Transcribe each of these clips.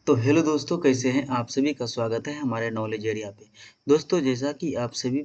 तो हेलो दोस्तों, कैसे हैं आप सभी का स्वागत है हमारे नॉलेज एरिया पे। दोस्तों, जैसा कि आप सभी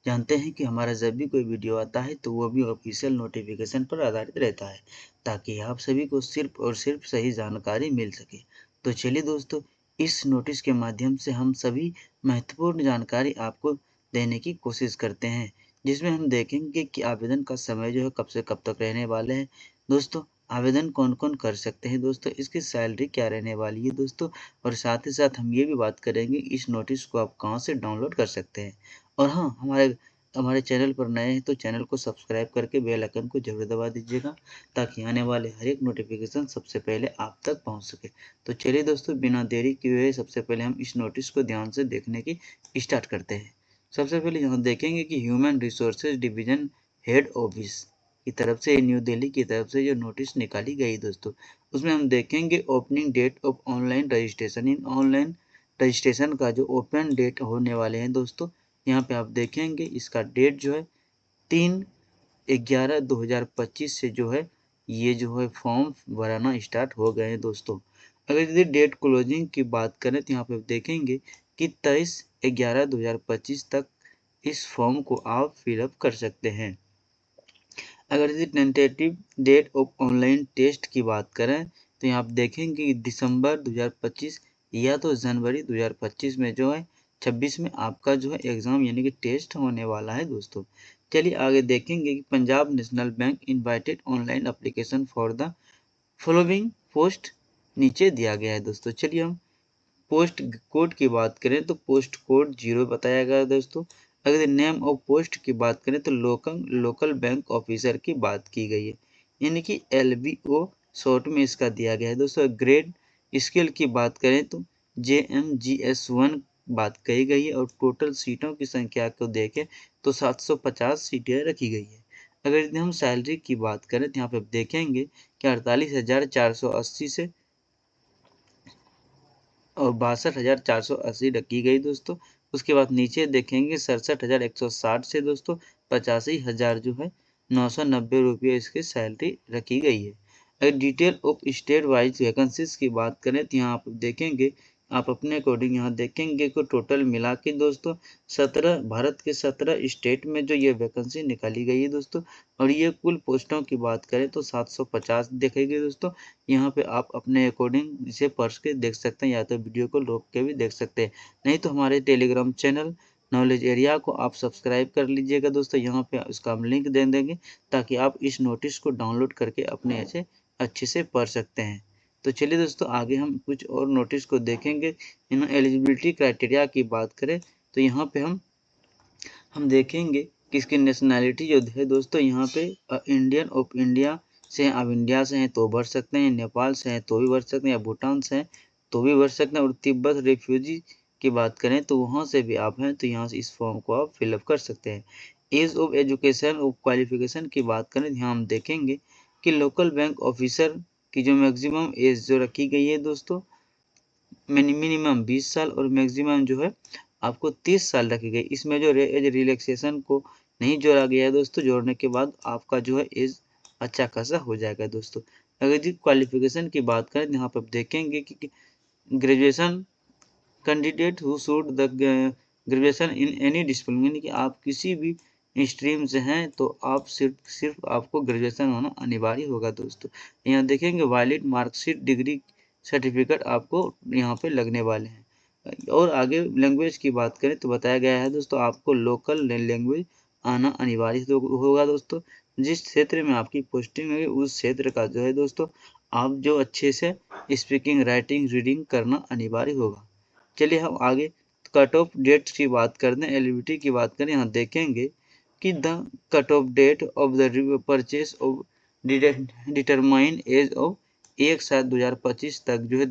जानते हैं कि हमारा जब भी कोई वीडियो आता है तो वो भी ऑफिशियल नोटिफिकेशन पर आधारित रहता है, ताकि आप सभी को सिर्फ और सिर्फ सही जानकारी मिल सके। तो चलिए दोस्तों, इस नोटिस के माध्यम से हम सभी महत्वपूर्ण जानकारी आपको देने की कोशिश करते हैं, जिसमें हम देखेंगे कि आवेदन का समय जो है कब से कब तक रहने वाले हैं। दोस्तों, आवेदन कौन-कौन कर सकते हैं दोस्तों, इसकी सैलरी क्या रहने वाली है दोस्तों, और साथ ही साथ हम ये भी बात करेंगे इस नोटिस को आप कहाँ से डाउनलोड कर सकते हैं। और हाँ, हमारे हमारे चैनल पर नए हैं तो चैनल को सब्सक्राइब करके बेल आइकन को जरूर दबा दीजिएगा, ताकि आने वाले हर एक नोटिफिकेशन सबसे पहले आप तक पहुंच सके। तो चलिए दोस्तों, बिना देरी किए हुए सबसे पहले हम इस नोटिस को ध्यान से देखने की स्टार्ट करते हैं। सबसे पहले यहाँ देखेंगे कि human resources division head office की तरफ से, न्यू दिल्ली की तरफ से जो नोटिस निकाली गई दोस्तों, उसमें हम देखेंगे opening date of online registration. इन ऑनलाइन रजिस्ट्रेशन का जो ओपन डेट होने वाले हैं दोस्तों, यहाँ पे आप देखेंगे इसका डेट जो है 3/11/2025 से जो है ये जो है फॉर्म भराना स्टार्ट हो गए हैं दोस्तों। अगर यदि डेट क्लोजिंग की बात करें तो यहाँ पे देखेंगे कि 23/11/2025 तक इस फॉर्म को आप फिलअप कर सकते हैं। अगर यदि tentative date of online test की बात करें तो यहाँ आप देखेंगे कि दिसंबर 2025 या तो जनवरी 2025 में जो है 26 में आपका जो है एग्ज़ाम यानी कि टेस्ट होने वाला है दोस्तों। चलिए आगे देखेंगे कि Punjab national bank invited online application for the following post नीचे दिया गया है दोस्तों। चलिए हम पोस्ट कोड की बात करें तो पोस्ट कोड 0 बताया गया है दोस्तों। अगर नेम ऑफ पोस्ट की बात करें तो लोकल बैंक ऑफिसर की बात की गई है, यानी कि LBO शॉर्ट में इसका दिया गया है दोस्तों। ग्रेड स्केल की बात करें तो JMGS1 बात कही गई है, और टोटल सीटों की संख्या को देखें तो 750 सीटें रखी गई है। अगर यदि हम सैलरी की बात करें तो यहाँ पे देखेंगे कि 48,480 से और 62,480 रखी गई दोस्तों। उसके बाद नीचे देखेंगे 67,160 से दोस्तों 85,000 जो है 990 रुपये इसकी सैलरी रखी गई है। अगर detail of state wise vacancies की बात करें तो यहाँ आप देखेंगे, आप अपने अकॉर्डिंग यहाँ देखेंगे कि टोटल मिला के दोस्तों 17 भारत के 17 स्टेट में जो ये वैकेंसी निकाली गई है दोस्तों, और ये कुल पोस्टों की बात करें तो 750 दिखेगी दोस्तों। यहाँ पे आप अपने अकॉर्डिंग इसे पढ़ के देख सकते हैं, या तो वीडियो को रोक के भी देख सकते हैं, नहीं तो हमारे टेलीग्राम चैनल नॉलेज एरिया को आप सब्सक्राइब कर लीजिएगा दोस्तों। यहाँ पे उसका हम लिंक दे देंगे, ताकि आप इस नोटिस को डाउनलोड करके अपने ऐसे अच्छे से पढ़ सकते हैं। तो चलिए दोस्तों, आगे हम कुछ और नोटिस को देखेंगे। इन एलिजिबिलिटी क्राइटेरिया की बात करें तो यहाँ पे हम देखेंगे कि इसकी नेशनैलिटी जो है दोस्तों, यहाँ पे इंडियन ऑफ इंडिया से हैं, आप इंडिया से हैं तो भर सकते हैं, नेपाल से हैं तो भी भर सकते हैं, या भूटान से हैं तो भी भर सकते हैं, और तिब्बत रेफ्यूजी की बात करें तो वहाँ से भी आप हैं तो यहाँ से इस फॉर्म को आप फिलअप कर सकते हैं। Age of education of qualification की बात करें, यहाँ हम देखेंगे कि लोकल बैंक ऑफिसर की जो मैक्सिमम एज जो रखी गई है दोस्तों, मिनिमम 20 साल और मैक्सिमम जो है आपको 30 साल रखी गई। इसमें जो एज रिलैक्सेशन को नहीं जोड़ा गया है दोस्तों, जोड़ने के बाद आपका जो है एज अच्छा खासा हो जाएगा दोस्तों। अगर जी क्वालिफिकेशन की बात करें तो यहाँ पर आप देखेंगे कि graduation candidate who should the graduation in any discipline, यानी कि आप किसी भी स्ट्रीम से हैं तो आप सिर्फ आपको ग्रेजुएशन होना अनिवार्य होगा दोस्तों। यहाँ देखेंगे वैलिड मार्कशीट डिग्री सर्टिफिकेट आपको यहाँ पे लगने वाले हैं। और आगे लैंग्वेज की बात करें तो बताया गया है दोस्तों, आपको लोकल लैंग्वेज आना अनिवार्य होगा दोस्तों। जिस क्षेत्र में आपकी पोस्टिंग है उस क्षेत्र का जो है दोस्तों, आप जो अच्छे से स्पीकिंग राइटिंग रीडिंग करना अनिवार्य होगा। चलिए हम आगे कट ऑफ डेट्स की बात करते हैं, एलिजिबिलिटी की बात करें। यहाँ देखेंगे कि the cut off date of the purchase of determine age of 1/7/2025 तक जो है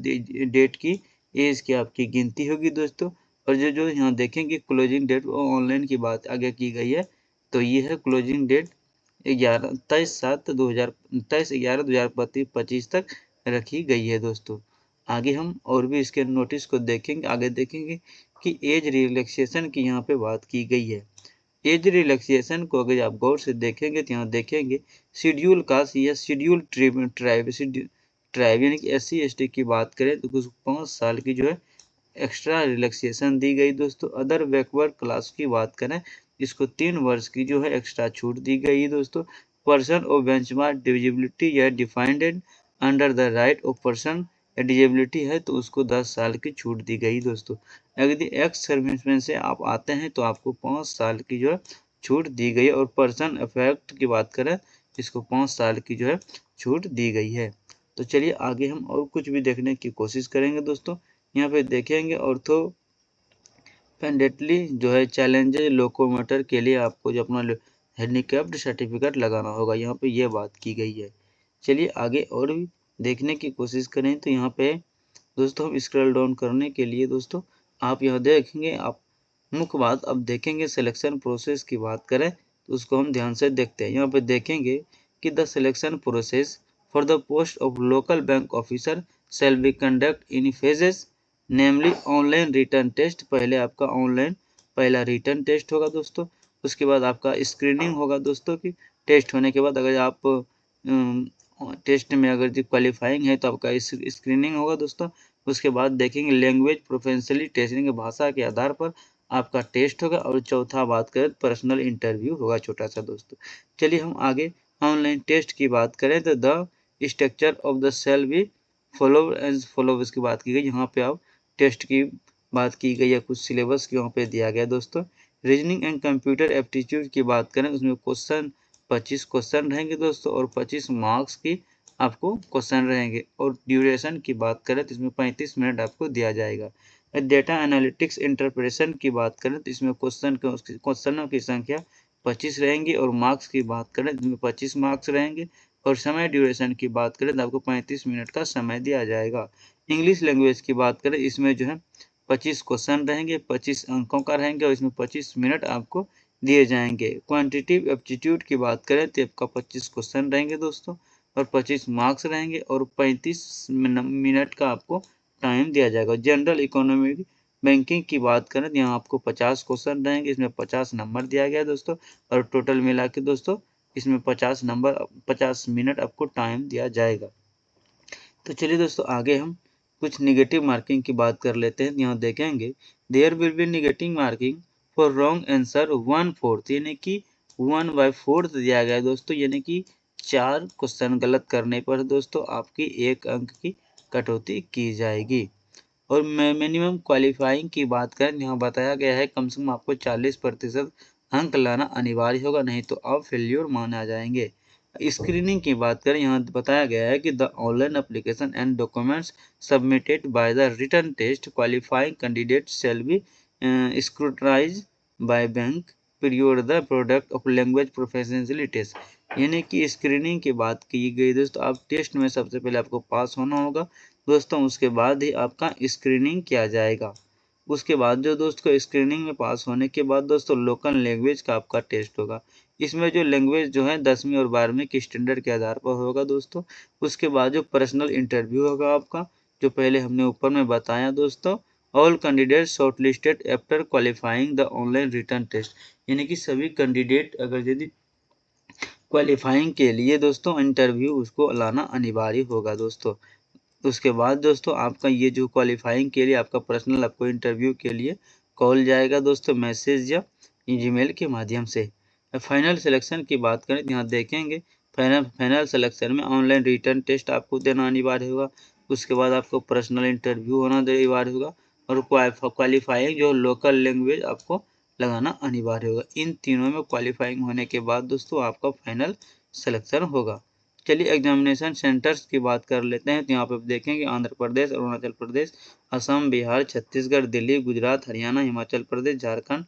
डेट की एज की आपकी गिनती होगी दोस्तों। और जो यहाँ देखेंगे क्लोजिंग डेट ऑनलाइन की बात आगे की गई है, तो ये है क्लोजिंग डेट 23/11/2025 तक रखी गई है दोस्तों। आगे हम और भी इसके नोटिस को देखेंगे। आगे देखेंगे कि एज रिलैक्सेशन की यहाँ पे बात की गई है। एज रिलैक्सेशन को अगर आप गौर से देखेंगे तो यहाँ देखेंगे शेड्यूल कास्ट या शेड्यूल ट्राइब ट्राइब यानी कि SC/ST की बात करें तो उसको 5 साल की जो है एक्स्ट्रा रिलैक्सेशन दी गई दोस्तों। अदर बैकवर्ड क्लास की बात करें, इसको 3 वर्ष की जो है एक्स्ट्रा छूट दी गई दोस्तों। पर्सन और बेंचमार्क डिविजिबिलिटी या defined under the right of person disability है तो उसको 10 साल की छूट दी गई दोस्तों। अगर एक्स सर्विसमैन से आप आते हैं तो आपको 5 साल की जो है छूट दी गई है। और पर्सन अफेक्ट की बात करें, इसको 5 साल की जो है छूट दी गई है। तो चलिए आगे हम और कुछ भी देखने की कोशिश करेंगे दोस्तों। यहाँ पे देखेंगे ऑर्थोपेडिक्ली जो है चैलेंजेस लोकोमोटर के लिए आपको जो अपना हैंडीकैप्ड सर्टिफिकेट लगाना होगा, यहाँ पे ये बात की गई है। चलिए आगे और भी देखने की कोशिश करें तो यहाँ पे दोस्तों हम स्क्रॉल डाउन करने के लिए दोस्तों आप यहाँ देखेंगे, आप मुख्य बात अब देखेंगे सिलेक्शन प्रोसेस की बात करें तो उसको हम ध्यान से देखते हैं। यहाँ पे देखेंगे कि the selection process for the post of local bank officer shall be conduct in phases, namely online return test. पहले आपका ऑनलाइन पहला रिटर्न टेस्ट होगा दोस्तों, उसके बाद आपका स्क्रीनिंग होगा दोस्तों की टेस्ट होने के बाद अगर आप टेस्ट में अगर जो क्वालिफाइंग है तो आपका स्क्रीनिंग होगा दोस्तों। उसके बाद देखेंगे लैंग्वेज प्रोफेशनली टेस्टिंग भाषा के आधार पर आपका टेस्ट होगा। और चौथा बात करें पर्सनल इंटरव्यू होगा छोटा सा दोस्तों। चलिए हम आगे ऑनलाइन टेस्ट की बात करें तो the structure of the shall be follow as follow की बात की गई। यहाँ पे आप टेस्ट की बात की गई है, कुछ सिलेबस की यहाँ पे दिया गया दोस्तों। रीजनिंग एंड कंप्यूटर एप्टीट्यूड की बात करें उसमें क्वेश्चन 25 क्वेश्चन रहेंगे दोस्तों और 25 मार्क्स की आपको क्वेश्चन रहेंगे। और ड्यूरेशन की बात करें तो इसमें 35 मिनट आपको दिया जाएगा। डेटा एनालिटिक्स इंटरप्रेशन की बात करें तो इसमें क्वेश्चनों की संख्या 25 रहेंगी और मार्क्स की बात करें तो इसमें 25 मार्क्स रहेंगे। और समय ड्यूरेशन की बात करें तो आपको 35 मिनट का समय दिया जाएगा। इंग्लिश लैंग्वेज की बात करें इसमें जो है 25 क्वेश्चन रहेंगे, 25 अंकों का रहेंगे और इसमें 25 मिनट आपको दिए जाएंगे। क्वांटिटेटिव एप्टीट्यूड की बात करें तो आपका 25 क्वेश्चन रहेंगे दोस्तों और 25 मार्क्स रहेंगे और 35 मिनट का आपको टाइम दिया जाएगा। जनरल इकोनॉमिक बैंकिंग की बात करें तो यहाँ आपको 50 क्वेश्चन रहेंगे, इसमें 50 नंबर दिया गया है दोस्तों और टोटल मिला के दोस्तों इसमें 50 मिनट आपको टाइम दिया जाएगा। तो चलिए दोस्तों आगे हम कुछ निगेटिव मार्किंग की बात कर लेते हैं। यहाँ देखेंगे there will be negative marking for wrong answer 1/4 यानी कि 1/4 दिया गया है दोस्तों, यानी कि 4 क्वेश्चन गलत करने पर दोस्तों आपकी 1 अंक की कटौती की जाएगी। और मिनिमम क्वालिफाइंग की बात करें यहाँ बताया गया है कम से कम आपको 40% अंक लाना अनिवार्य होगा, नहीं तो आप फेल्योर माना जाएंगे। स्क्रीनिंग की बात करें यहाँ बताया गया है कि the online application and documents submitted by the written test qualifying candidate shall be scrutinised by bank period the product of language professionally test. यानी कि स्क्रीनिंग की बात की गई दोस्तों, आप टेस्ट में सबसे पहले आपको पास होना होगा दोस्तों, उसके बाद ही आपका स्क्रीनिंग किया जाएगा। उसके बाद जो दोस्तों स्क्रीनिंग में पास होने के बाद दोस्तों लोकल लैंग्वेज का आपका टेस्ट होगा। इसमें जो लैंग्वेज जो है 10वीं और 12वीं के स्टैंडर्ड के आधार पर होगा दोस्तों। उसके बाद जो पर्सनल इंटरव्यू होगा आपका, जो पहले हमने ऊपर में बताया दोस्तों, all candidate shortlisted after qualifying the online return test. यानी कि सभी कैंडिडेट अगर यदि क्वालिफाइंग के लिए दोस्तों इंटरव्यू उसको लाना अनिवार्य होगा दोस्तों। उसके बाद दोस्तों आपका ये जो क्वालिफाइंग के लिए आपका पर्सनल आपको इंटरव्यू के लिए कॉल जाएगा दोस्तों, मैसेज या ईमेल के माध्यम से। फाइनल सिलेक्शन की बात करें तो यहाँ देखेंगे फाइनल सिलेक्शन में ऑनलाइन रिटर्न टेस्ट आपको देना अनिवार्य होगा। उसके बाद आपको पर्सनल इंटरव्यू होना अनिवार्य होगा और क्वालिफाइंग जो लोकल लैंग्वेज आपको लगाना अनिवार्य होगा। इन तीनों में क्वालिफाइंग होने के बाद दोस्तों आपका फाइनल सिलेक्शन होगा। चलिए एग्जामिनेशन सेंटर्स की बात कर लेते हैं तो यहाँ पे देखेंगे आंध्र प्रदेश, अरुणाचल प्रदेश, असम, बिहार, छत्तीसगढ़, दिल्ली, गुजरात, हरियाणा, हिमाचल प्रदेश, झारखंड,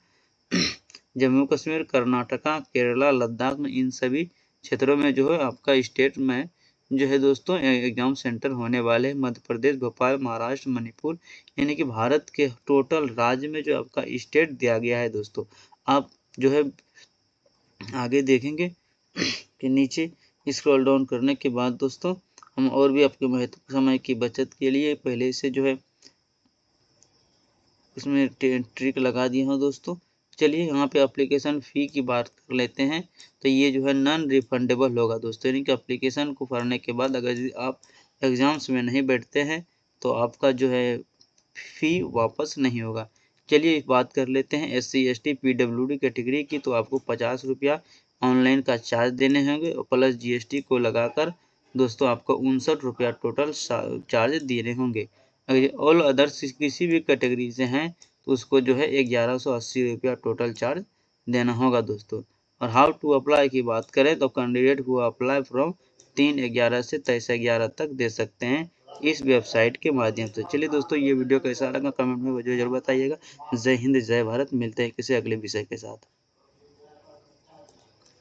जम्मू कश्मीर, कर्नाटका, केरला, लद्दाख में इन सभी क्षेत्रों में जो है आपका स्टेट में जो है दोस्तों एग्जाम सेंटर होने वाले हैं। मध्य प्रदेश, भोपाल, महाराष्ट्र, मणिपुर, यानी कि भारत के टोटल राज्य में जो आपका स्टेट दिया गया है दोस्तों। आप जो है आगे देखेंगे कि नीचे स्क्रॉल डाउन करने के बाद दोस्तों हम और भी आपके महत्व समय की बचत के लिए पहले से जो है उसमें ट्रिक लगा दिया हूँ दोस्तों। चलिए यहाँ पे एप्लीकेशन फ़ी की बात कर लेते हैं तो ये जो है नॉन रिफंडेबल होगा दोस्तों, यानी कि एप्लीकेशन को भरने के बाद अगर आप एग्ज़ाम्स में नहीं बैठते हैं तो आपका जो है फ़ी वापस नहीं होगा। चलिए बात कर लेते हैं SC, ST, PWD कैटेगरी की, तो आपको 50 रुपया ऑनलाइन का चार्ज देने होंगे और प्लस GST को लगाकर दोस्तों आपको 59 रुपया टोटल चार्ज देने होंगे। अगर ऑल अदर्स किसी भी कैटेगरी से हैं तो उसको जो है 1180 रुपया टोटल चार्ज देना होगा दोस्तों। और हाउ टू अप्लाई की बात करें तो कैंडिडेट को अप्लाई फ्रॉम 3/11 से 23/11 तक दे सकते हैं इस वेबसाइट के माध्यम से। चलिए दोस्तों, ये वीडियो कैसा लगा कमेंट में मुझे ज़रूर बताइएगा। जय हिंद, जय भारत। मिलते हैं किसी अगले विषय के साथ।